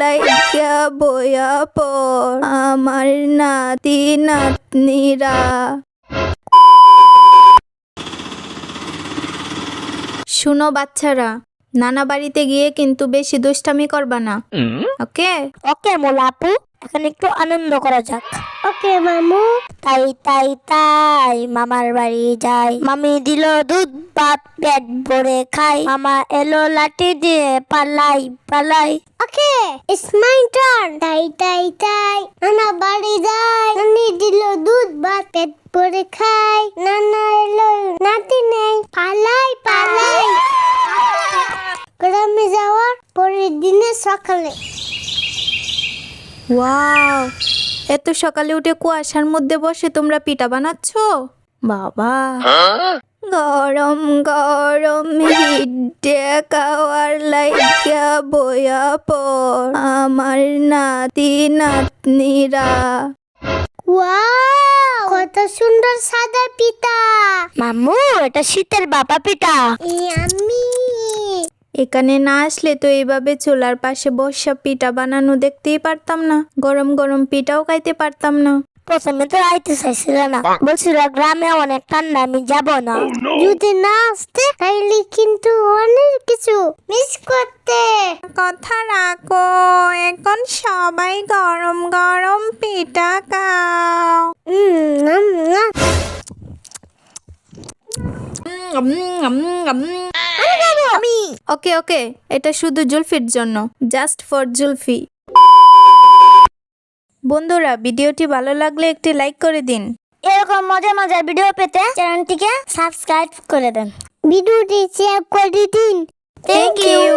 লাইকা বয়া পর আমার নাতি নাতনিরা। শুনো বাচ্চারা, নানা বাড়িতে গিয়ে কিন্তু বেশি দুষ্টামি করবা না, ওকে? ওকে মোলা আপু, এখন একটু আনন্দ করা যাক। ওকে মামু। তাই তাই তাই মামার বাড়ি যাই, মামি দিল দুধ ভাত পেট ভরে খাই, মামা এলো লাঠি দিয়ে পালাই পালাই। Okay it's my turn. তাই তাই তাই নানা বাড়ি যাই, নানি দিল দুধ ভাত পেট ভরে খাই, নানা এলো নাতি নেই পালাই পালাই। গ্রামে যাওয়ার পরের দিনে সকালে। ওয়াও, এত সকালে উঠে কুয়াশার মধ্যে বসে তোমরা পিঠা বানাচ্ছ? বাবা, গরম গরম হিডে খাওয়ার লাইকা বয়া পর আমার নাতি নাতনিরা। ওয়াও, কত সুন্দর সাদা পিঠা। মামু, এটা শীতের বাবা পিঠা। আমি এখানে না আসলে তো এইভাবে চুলার পাশে বসে পিঠা বানানো দেখতেই পারতাম না, গরম গরম পিঠাও খাইতে পারতাম না। প্রথমে তো আইতে চাইছিল না, বলছিল গ্রামে অনেক ঠান্ডা, আমি যাব না। যদি না আসতে তাইলে কিন্তু অনেক কিছু মিস করতে। কথা রাখো, এখন সবাই গরম গরম পিঠা খাও। আমি ওকে ওকে, এটা শুধু জুলফির জন্য, জাস্ট ফর জুলফি। বন্ধুরা, ভিডিওটি ভালো লাগলে একটি লাইক করে দিন। এরকম মজার মজার ভিডিও পেতে চ্যানেলটিকে সাবস্ক্রাইব করে দেন, ভিডিওটি শেয়ার করে দিন। Thank you.